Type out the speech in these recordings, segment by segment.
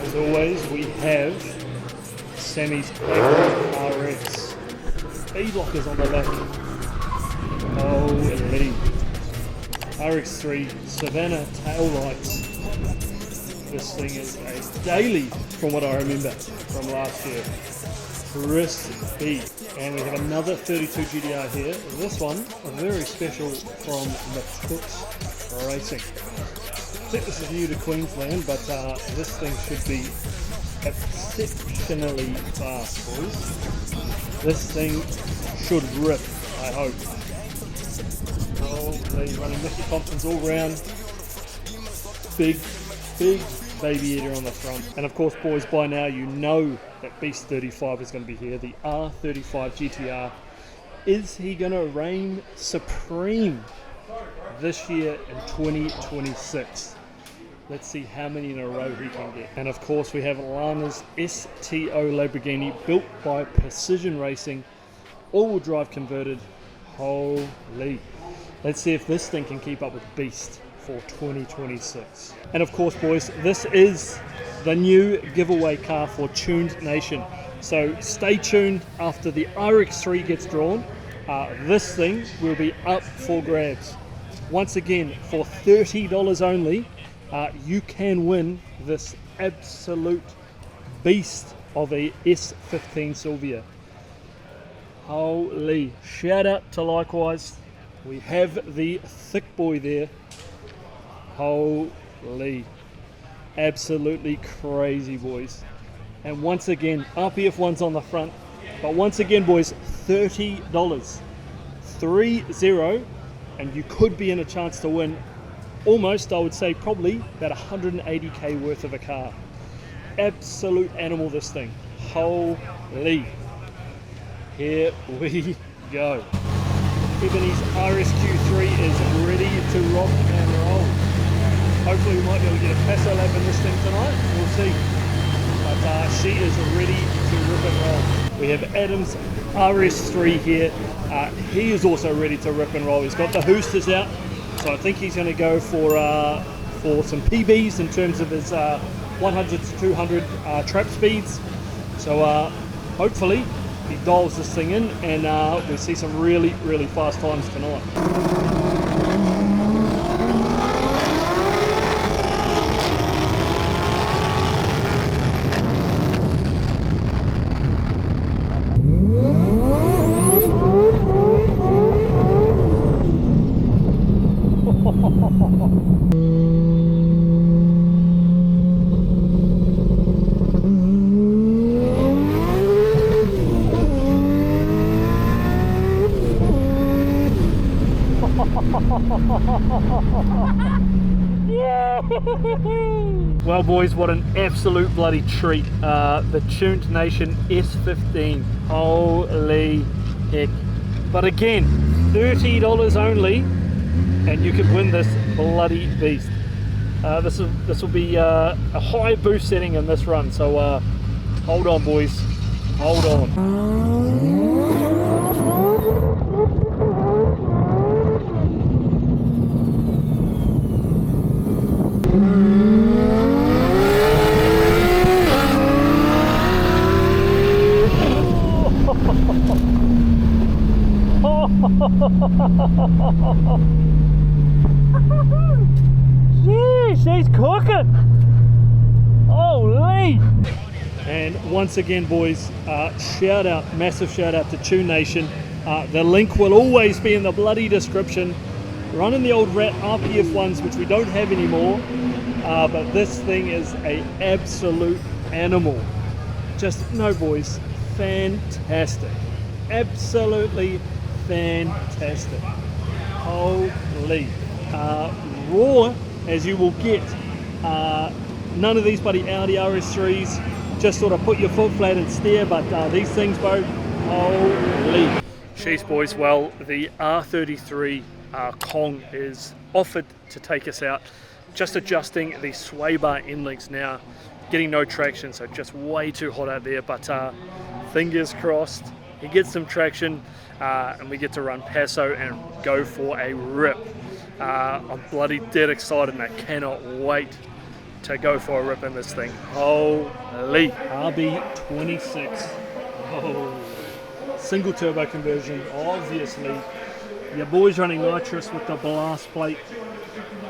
As always, we have Sammy's RX. Speed lockers on the back. Holy. RX3 Savannah tail lights. This thing is a daily from what I remember from last year. Crispy. And we have another 32 GDR here. This one, very special from the Toots Racing. I think this is new to Queensland, but this thing should be exceptionally fast, boys. This thing should rip, I hope. Holy, running Mickey Thompsons all round. Big baby eater on the front. And of course, boys, by now you know that Beast 35 is going to be here. The R33 GTR. Is he going to reign supreme this year in 2026? Let's see how many in a row he can get. And of course, we have Lana's STO Lamborghini, built by Precision Racing, all-wheel drive converted. Holy. Let's see if this thing can keep up with Beast for 2026. And of course, boys, this is the new giveaway car for Tuned Nation. So stay tuned after the RX3 gets drawn. This thing will be up for grabs. Once again, for $30 only, you can win this absolute beast of a S15 Silvia. Holy. Shout out to Likewise. We have the thick boy there. Holy. Absolutely crazy, boys. And once again, RPF1's on the front. But once again, boys, $30. 30, and you could be in a chance to win almost, I would say, probably about 180k worth of a car. Absolute animal, this thing. Holy. Here we go. Ebony's RSQ3 is ready to rock and roll. Hopefully we might be able to get a passo lap in this thing tonight. We'll see. But she is ready to rip and roll. We have Adam's RS3 here. He is also ready to rip and roll. He's got the boosters out, so I think he's going to go for some PBs in terms of his 100 to 200 trap speeds. So hopefully he dials this thing in, and we see some really fast times tonight. Well, boys, what an absolute bloody treat. The Tuned Nation S15. Holy heck. But again, $30 only, and you could win this bloody beast. This will be a high boost setting in this run, so hold on, boys. Hold on. Jeez, she's cooking. Holy. And once again, boys, massive shout out to Tuned Nation. The link will always be in the bloody description. Running the old rat RPF ones, which we don't have anymore, but this thing is a absolute animal. Just, no, boys, fantastic. Absolutely fantastic. Holy. Raw as you will get. None of these bloody Audi RS3s just sort of put your foot flat and steer, but these things, bro, holy. Jeez, boys, well, the R33 Kong is offered to take us out. Just adjusting the sway bar end links now, getting no traction, so just way too hot out there, but fingers crossed he gets some traction, and we get to run Paso and go for a rip. I'm bloody dead excited, and I cannot wait to go for a rip in this thing. Holy. RB26. Oh. Single turbo conversion, obviously. Your boy's running nitrous with the blast plate.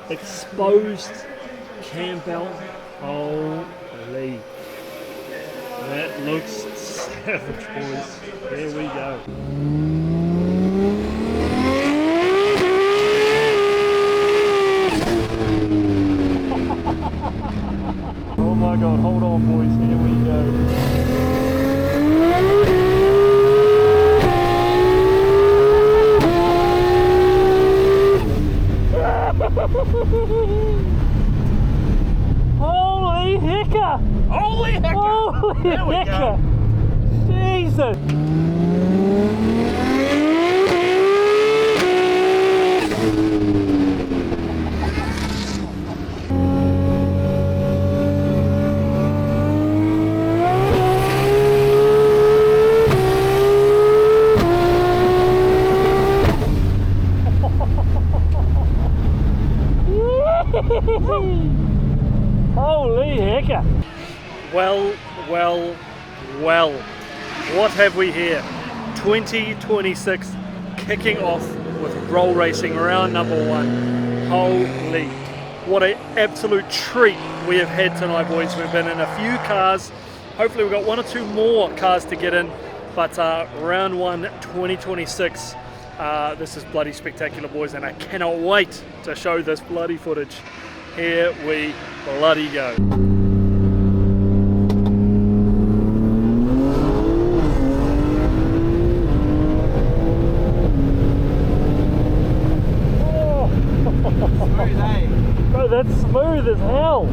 Exposed cam belt. Holy. That looks savage, boys. There we go. Oh my god, hold on, boys. Here we go. Holy hecker! Holy hecker! Holy There we hecker! go. Jesus! Holy hecker! Well, what have we here? 2026 kicking off with roll racing round number 1. Holy, what an absolute treat we have had tonight, boys. We've been in a few cars. Hopefully we've got 1 or 2 more cars to get in, but round 1 2026. This is bloody spectacular, boys, and I cannot wait to show this bloody footage. Here we bloody go. Smooth, eh? Bro, that's smooth as hell.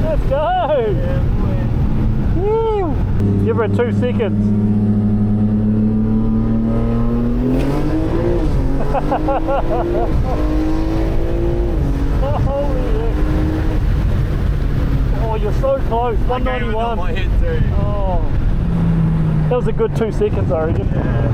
Let's go! Woo. Give her 2 seconds. Holy heck. Oh, you're so close. 191. My head too. Oh, that was a good 2 seconds, I reckon. Yeah.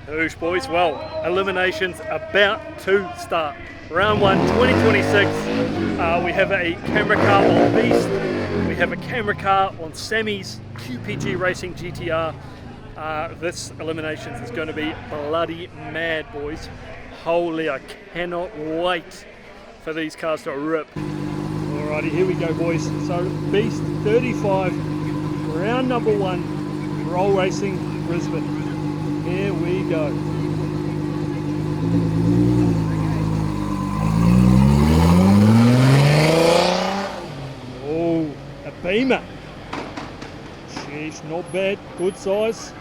Whoosh, boys. Well, eliminations about to start. Round 1 2026. We have a camera car on Beast. We have a camera car on Sammy's QPG Racing GTR. This eliminations is going to be bloody mad, boys. Holy, I cannot wait for these cars to rip. Alrighty, here we go, boys. So Beast 35, round number 1, roll racing Brisbane. Here we go. Oh, a Beamer. Sheesh, not bad, good size.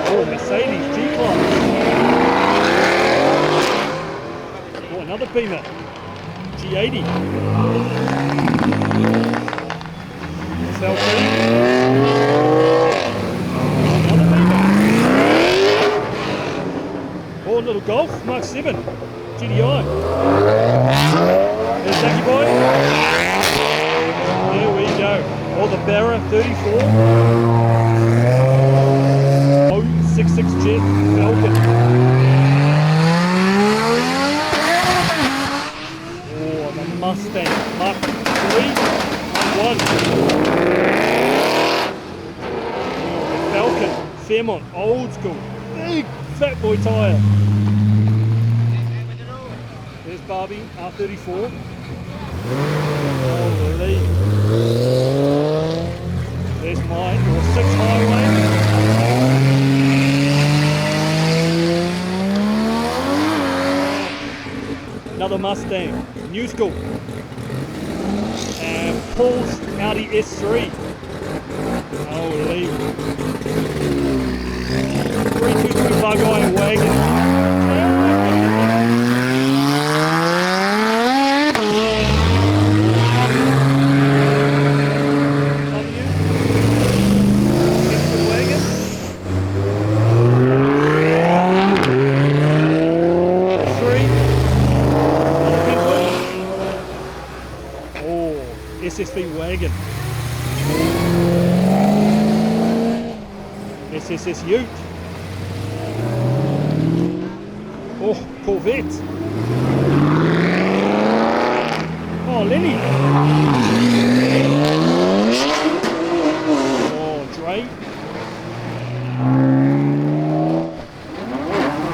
Oh, Mercedes G-Class. Oh, another Beamer. G80. SLC. Another Beamer. Oh, little Golf, Mark 7. GDI. There's BIGBOI. There we go. Oh, the Barra 34. 066 Jet Falcon. Oh, the Mustang Mark 3 1. Oh, the Falcon Fairmont, old school, big fat boy tyre. There's Barbie R34. Holy. There's mine, or 6 Highway. Another Mustang, new school. And Paul's Audi S3. Holy. 323 BIGBOI wagon. SSV wagon. SSS Ute. Oh, Corvette. Oh, Lenny. Oh, Dre.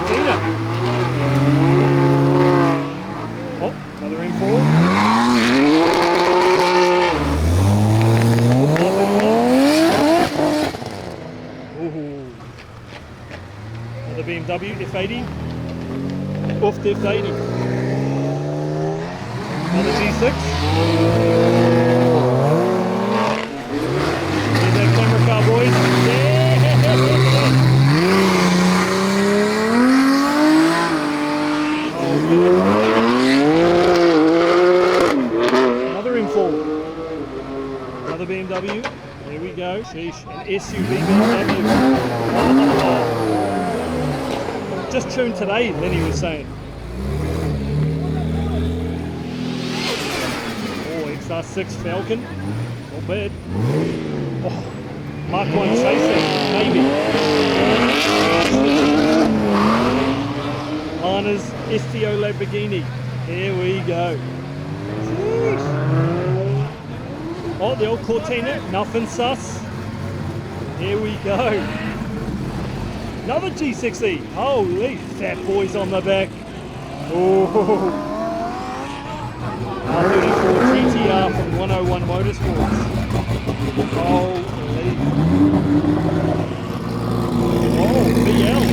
Tina. Oh, another M4. Another BMW F80. Off the F80. Another G6. Here's that camera car, boys. Yeah! Oh, another M4. Another BMW. There we go. Sheesh. An SUV BMW. Oh. Just tuned today, Lenny was saying. Oh, XR6 Falcon. Not bad. Oh, Mark 1 Chasing, maybe. Lana's STO Lamborghini. Here we go. Jeez. Oh, the old Cortina, nothing sus. Here we go. Another G60. Holy, fat boys on the back. Oh, R34 GTR from 101 Motorsports. Holy. Oh, BL.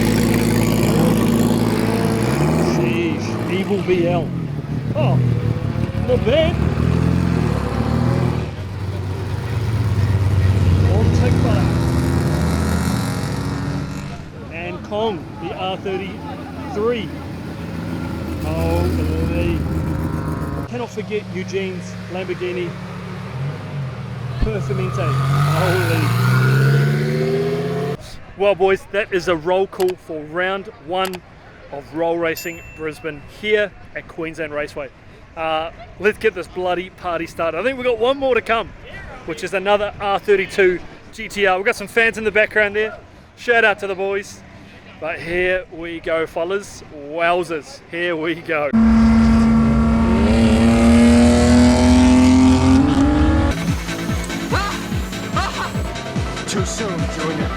Sheesh, evil BL. Oh, not bad. On tick button. Kong, the R33. Holy. Cannot forget Eugene's Lamborghini Performante. Holy. Well, boys, that is a roll call for round 1 of Roll Racing Brisbane here at Queensland Raceway. Let's get this bloody party started. I think we've got one more to come, which is another R32 GTR. We've got some fans in the background there. Shout out to the boys. But here we go, fellas. Wowzers, here we go. Too soon, Junior.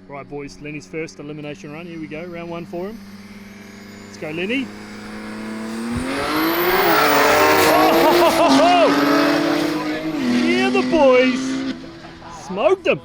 Right, boys, Lenny's first elimination run. Here we go, round 1 for him. Let's go, Lenny. Oh, yeah, the boys smoked them.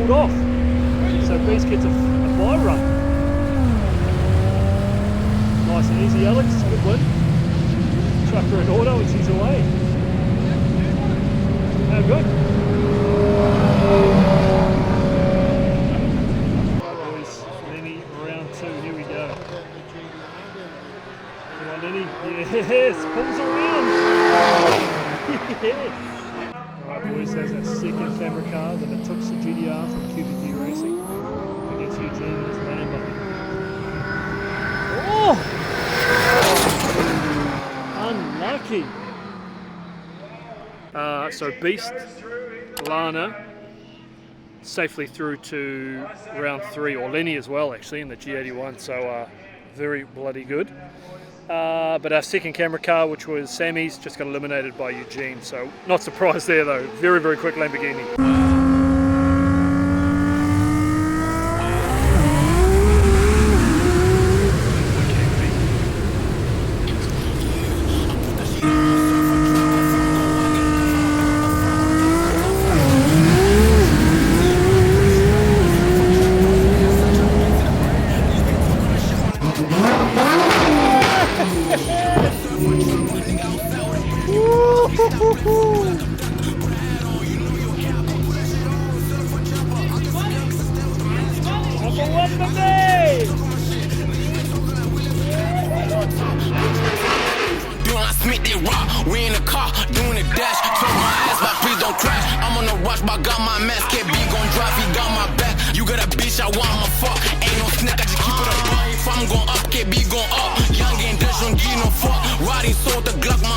Off. So Beast gets a buy run. Nice and easy, Alex. Good win. Trucker in auto as he's away. How good. Right, boys. Lenny, round 2. Here we go. Come on, Lenny. Yes. Pulls around. Yes. Alright, boys, there's a second camera car that it took the GDR from QBD Racing against Eugene's Lambo. Oh! Unlucky. So Beast, Lana, safely through to round 3, or Lenny as well, actually, in the G81. So very bloody good. But our second camera car, which was Sammy's, just got eliminated by Eugene, so not surprised there though. Very, very quick Lamborghini. Number one for me! Smith, they rock. We in the car, doing the dash. Told my ass, but please don't crash. I'm on the rush, but got my mask. KB gon' drive, he got my back. You got a bitch, I want my fuck. Ain't no snack, I just keep it a bun. If I'm gon' up, KB gon' up. Young and Dutch, don't give no fuck. Riding sold the Glock, my